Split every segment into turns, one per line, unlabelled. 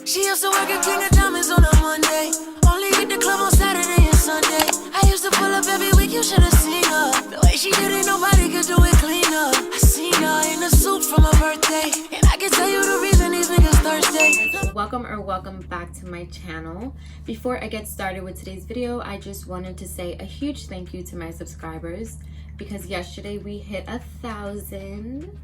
She used to work at King of Diamonds on a Monday. Only hit the club on Saturday and Sunday. I used to pull up every week, you should have seen her. The way she did it, nobody could do it cleaner. I seen her in a suit from her birthday, and I can tell you the reason these niggas thirsty.
Welcome back to my channel. Before I get started with today's video, I just wanted to say a huge thank you to my subscribers because yesterday we hit 1,000.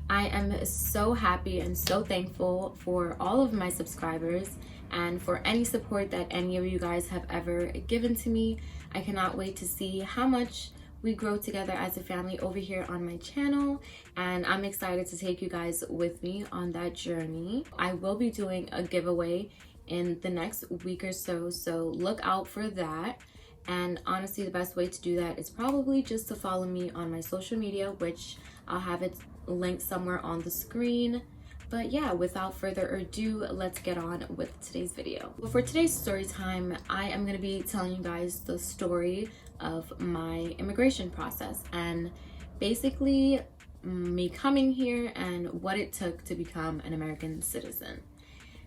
I am so happy and so thankful for all of my subscribers and for any support that any of you guys have ever given to me. I cannot wait to see how much we grow together as a family over here on my channel, and I'm excited to take you guys with me on that journey. I will be doing a giveaway in the next week or so look out for that. And honestly, the best way to do that is probably just to follow me on my social media, which I'll have it linked somewhere on the screen. But yeah, without further ado, let's get on with today's video. Well, for today's story time, I am going to be telling you guys the story of my immigration process and basically me coming here and what it took to become an American citizen.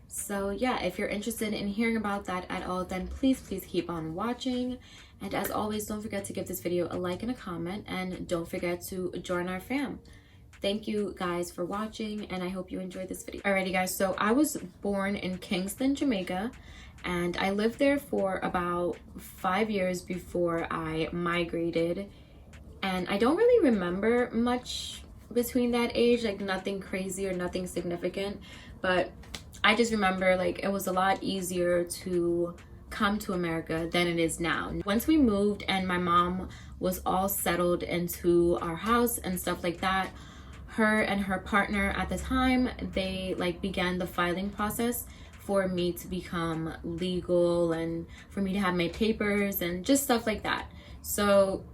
So yeah, if you're interested in hearing about that at all, then please keep on watching. And as always, don't forget to give this video a like and a comment, and don't forget to join our fam. Thank you guys for watching, and I hope you enjoyed this video. Alrighty guys, so I was born in Kingston, Jamaica, and I lived there for about 5 years before I migrated. And I don't really remember much between that age, like nothing crazy or nothing significant, but I just remember like it was a lot easier to come to America than it is now. Once we moved and my mom was all settled into our house and stuff like that, her and her partner at the time, they like began the filing process for me to become legal and for me to have my papers and just stuff like that. So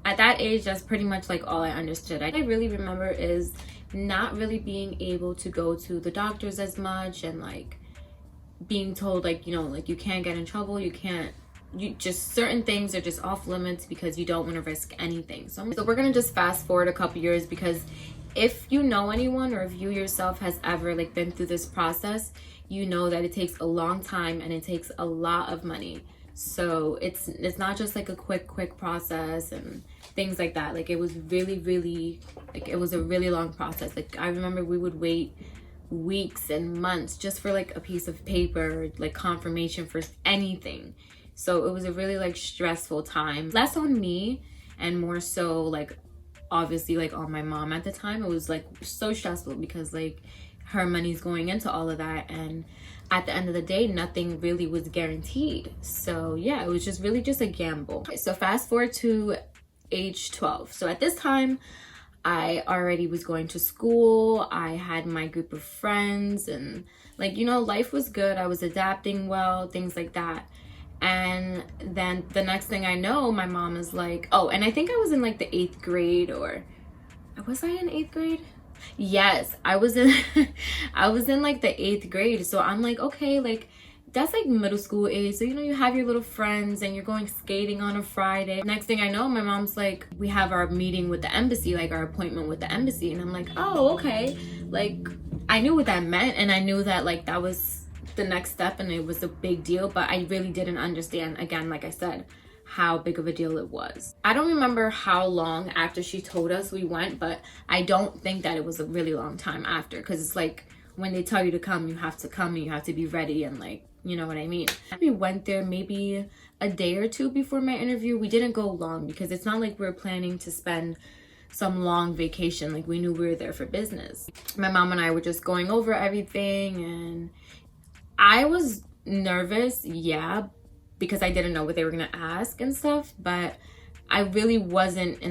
at that age, that's pretty much like all I understood. I really remember is not really being able to go to the doctors as much, and like being told like, you know, like you can't get in trouble, you just certain things are just off limits because you don't want to risk anything. So we're gonna just fast forward a couple years, because if you know anyone or if you yourself has ever like been through this process, you know that it takes a long time and it takes a lot of money. So it's not just like a quick process and things like that. Like it was really like it was a really long process. Like I remember we would wait weeks and months just for like a piece of paper, like confirmation for anything. So it was a really like stressful time, less on me and more so like obviously like on my mom at the time. It was like so stressful because like her money's going into all of that, and at the end of the day nothing really was guaranteed. So yeah, it was just really just a gamble. So fast forward to age 12. So at this time I already was going to school, I had my group of friends, and like, you know, life was good. I was adapting well, things like that. And then the next thing I know, my mom is like, oh, and I think I was in like the 8th grade, or was I in 8th grade? Yes, I was in I was in like the 8th grade. So I'm like, okay, like that's like middle school age. So, you know, you have your little friends and you're going skating on a Friday. Next thing I know, my mom's like, we have our meeting with the embassy, like our appointment with the embassy. And I'm like, oh, okay. Like I knew what that meant, and I knew that like that was the next step and it was a big deal, but I really didn't understand, again, like I said, how big of a deal it was. I don't remember how long after she told us we went, but I don't think that it was a really long time after, because it's like when they tell you to come, you have to come and you have to be ready, and like, you know what I mean. We went there maybe a day or two before my interview. We didn't go long because it's not like we were planning to spend some long vacation. Like we knew we were there for business. My mom and I were just going over everything, and I was nervous, yeah, because I didn't know what they were gonna ask and stuff, but I really wasn't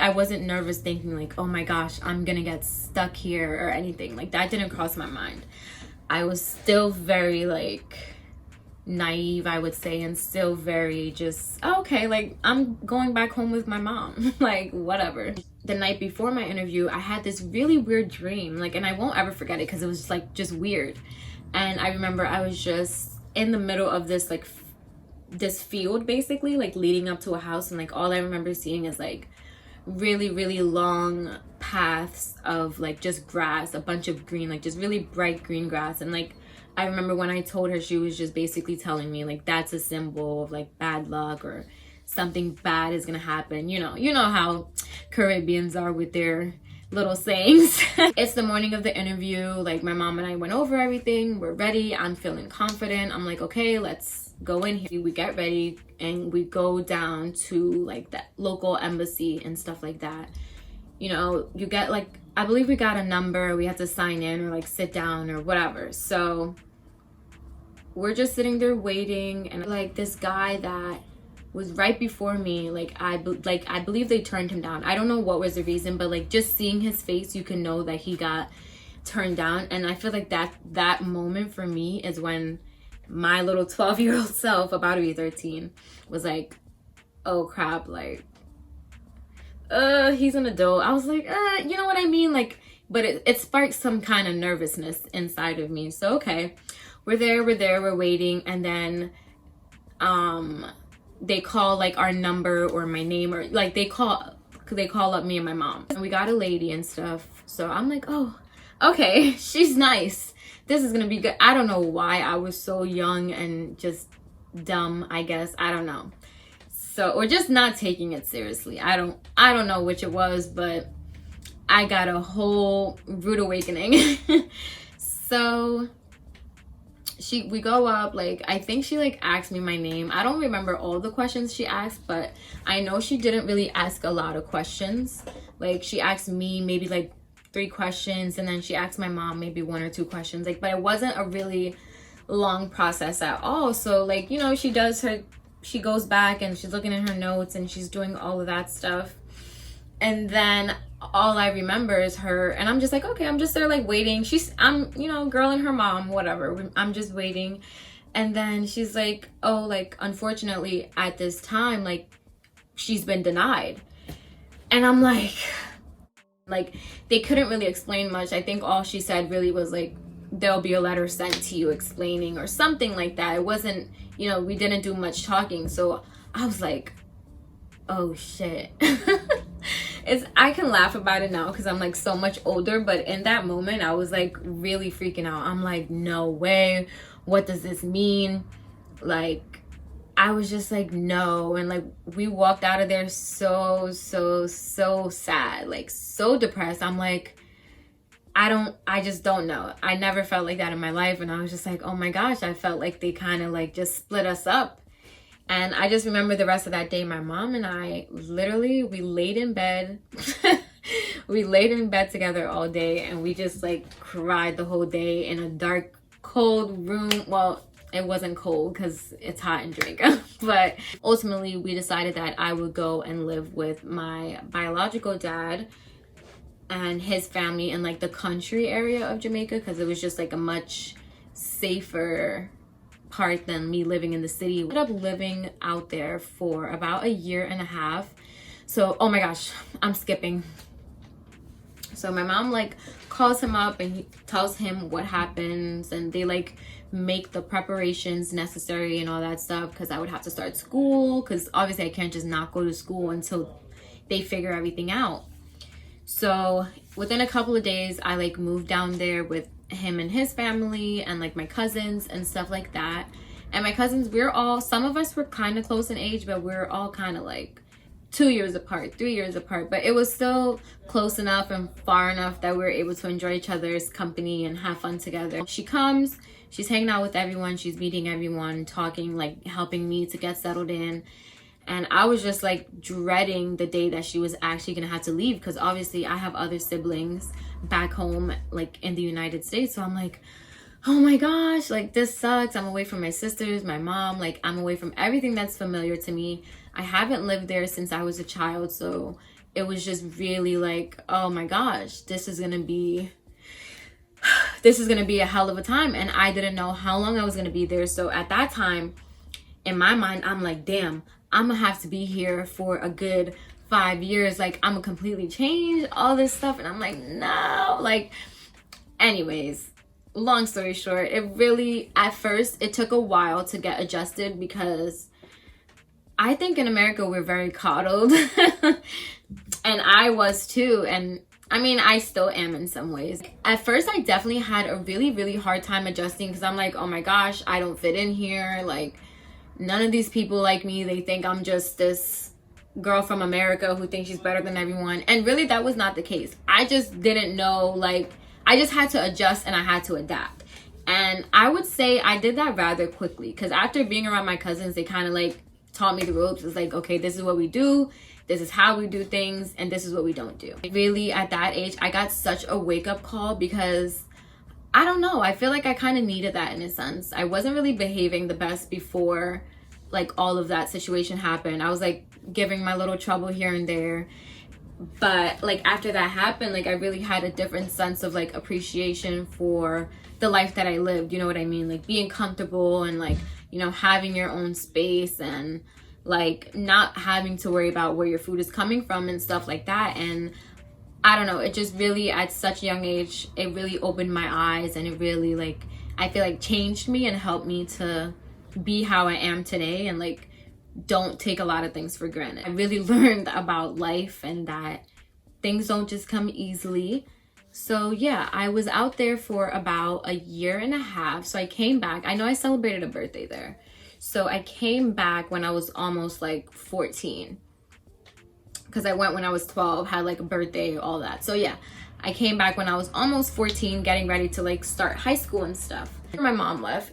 I wasn't nervous thinking like, oh my gosh, I'm gonna get stuck here or anything. Like that didn't cross my mind. I was still very like naive, I would say, and still very just, okay, like I'm going back home with my mom, like whatever. The night before my interview, I had this really weird dream, like, and I won't ever forget it because it was just like just weird. And I remember I was just in the middle of this like this field basically, like leading up to a house, and like all I remember seeing is like really, really long paths of like just grass, a bunch of green, like just really bright green grass. And like I remember when I told her, she was just basically telling me like that's a symbol of like bad luck or something bad is gonna happen. You know how Caribbeans are with their little sayings. It's the morning of the interview. Like my mom and I went over everything. We're ready. I'm feeling confident. I'm like, okay, let's go in here. We get ready and we go down to like the local embassy and stuff like that. You know, you get like, I believe we got a number. We have to sign in or like sit down or whatever. So we're just sitting there waiting, and like this guy that was right before me, like I believe they turned him down. I don't know what was the reason, but like just seeing his face, you can know that he got turned down. And I feel like that moment for me is when my little 12-year-old self, about to be 13, was like, oh crap, like he's an adult. I was like, you know what I mean? Like, but it sparked some kind of nervousness inside of me. So okay, we're there, we're waiting, and then they call like our number or my name, or like they call up me and my mom, and we got a lady and stuff. So I'm like, oh, okay, she's nice, this is gonna be good. I don't know why I was so young and just dumb, I guess, I don't know. So, or just not taking it seriously. I don't know which it was, but I got a whole rude awakening. So we go up, like I think she like asked me my name. I don't remember all the questions she asked, but I know she didn't really ask a lot of questions. Like she asked me maybe like 3 questions, and then she asked my mom maybe 1 or 2 questions, like, but it wasn't a really long process at all. So like, you know, she goes back and she's looking at her notes and she's doing all of that stuff. And then all I remember is her, and I'm just like, okay, I'm just there like waiting. I'm, you know, girl and her mom, whatever. I'm just waiting. And then she's like, oh, like, unfortunately at this time, like, she's been denied. And I'm like, they couldn't really explain much. I think all she said really was like, there'll be a letter sent to you explaining or something like that. It wasn't, you know, we didn't do much talking. So I was like, oh shit. I can laugh about it now because I'm like so much older, but in that moment I was like really freaking out. I'm like, no way, what does this mean? Like I was just like, no. And like we walked out of there so sad, like so depressed. I'm like, I just don't know. I never felt like that in my life. And I was just like, oh my gosh, I felt like they kind of like just split us up. And I just remember the rest of that day, my mom and I literally, we laid in bed. We laid in bed together all day, and we just like cried the whole day in a dark, cold room. Well, it wasn't cold because it's hot in Jamaica. But ultimately, we decided that I would go and live with my biological dad and his family in like the country area of Jamaica, because it was just like a much safer part than me living in the city. I ended up living out there for about 1.5 years. So, oh my gosh, I'm skipping. So my mom like calls him up and he tells him what happens, and they like make the preparations necessary and all that stuff, because I would have to start school, because obviously I can't just not go to school until they figure everything out. So within a couple of days, I like moved down there with him and his family and like my cousins and stuff like that. And my cousins, some of us were kind of close in age, but we're all kind of like 2 years apart, 3 years apart, but it was still close enough and far enough that we were able to enjoy each other's company and have fun together. She comes, she's hanging out with everyone, she's meeting everyone, talking, like helping me to get settled in. And I was just like dreading the day that she was actually gonna have to leave, because obviously I have other siblings back home, like in the United States. So I'm like, oh my gosh, like this sucks. I'm away from my sisters, my mom, like I'm away from everything that's familiar to me. I haven't lived there since I was a child. So it was just really like, oh my gosh, this is gonna be a hell of a time. And I didn't know how long I was gonna be there. So at that time, in my mind, I'm like, damn, I'm gonna have to be here for a good 5 years. Like I'm gonna completely change all this stuff. And I'm like, no, like, anyways, long story short, it really, at first, it took a while to get adjusted, because I think in America we're very coddled. And I was too. And I mean, I still am in some ways. At first, I definitely had a really, really hard time adjusting because I'm like, oh my gosh, I don't fit in here. Like, none of these people like me. They think I'm just this girl from America who thinks she's better than everyone. And really, that was not the case. I just didn't know, like, I just had to adjust and I had to adapt. And I would say I did that rather quickly because after being around my cousins, they kind of like taught me the ropes. It's like, okay, this is what we do. This is how we do things, and this is what we don't do. Really, at that age, I got such a wake-up call because, I don't know, I feel like I kind of needed that in a sense. I wasn't really behaving the best before, like, all of that situation happened. I was, like, giving my little trouble here and there. But, like, after that happened, like, I really had a different sense of, like, appreciation for the life that I lived. You know what I mean? Like, being comfortable and, like, you know, having your own space and like not having to worry about where your food is coming from and stuff like that. And I don't know, it just really at such a young age, it really opened my eyes, and it really, like, I feel like changed me and helped me to be how I am today and like don't take a lot of things for granted. I really learned about life and that things don't just come easily. So yeah, I was out there for about a year and a half. So I came back. I know I celebrated a birthday there. So I came back when I was almost like 14 because I went when I was 12, had like a birthday, all that. So yeah, I came back when I was almost 14, getting ready to like start high school and stuff. My mom left.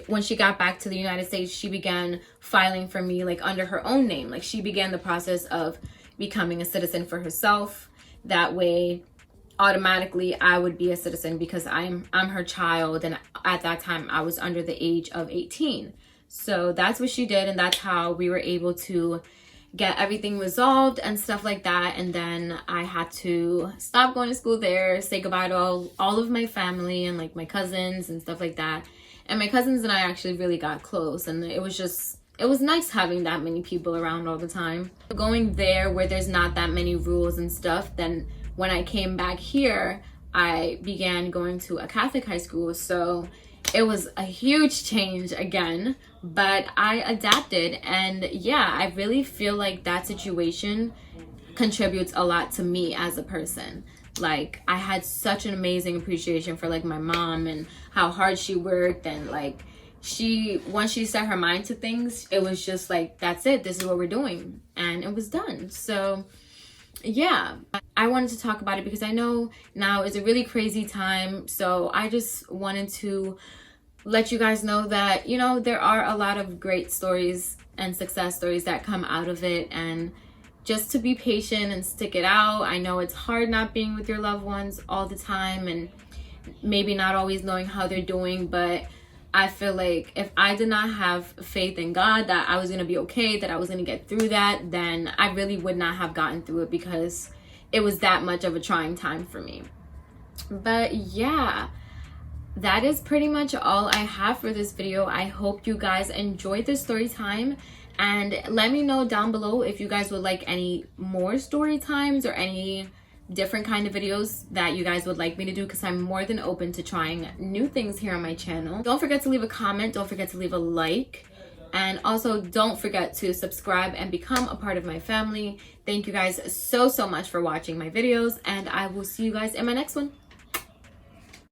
When she got back to the United States, she began filing for me like under her own name. Like she began the process of becoming a citizen for herself. That way, automatically I would be a citizen because I'm her child, and at that time I was under the age of 18. So that's what she did, and that's how we were able to get everything resolved and stuff like that. And then I had to stop going to school there, say goodbye to all of my family and like my cousins and stuff like that. And my cousins and I actually really got close, and it was nice having that many people around all the time. Going there where there's not that many rules and stuff, then when I came back here, I began going to a Catholic high school. So it was a huge change again, but I adapted. And yeah, I really feel like that situation contributes a lot to me as a person. Like I had such an amazing appreciation for like my mom and how hard she worked, and like once she set her mind to things, it was just like, that's it, this is what we're doing, and it was done. So yeah, I wanted to talk about it because I know now is a really crazy time. So I just wanted to let you guys know that, you know, there are a lot of great stories and success stories that come out of it, and just to be patient and stick it out. I know it's hard not being with your loved ones all the time and maybe not always knowing how they're doing, but I feel like if I did not have faith in God that I was going to be okay, that I was going to get through that, then I really would not have gotten through it because it was that much of a trying time for me. But yeah, that is pretty much all I have for this video. I hope you guys enjoyed this story time, and let me know down below if you guys would like any more story times or any different kind of videos that you guys would like me to do, because I'm more than open to trying new things here on my channel. Don't forget to leave a comment, don't forget to leave a like, and also don't forget to subscribe and become a part of my family. Thank you guys so much for watching my videos, and I will see you guys in my next one.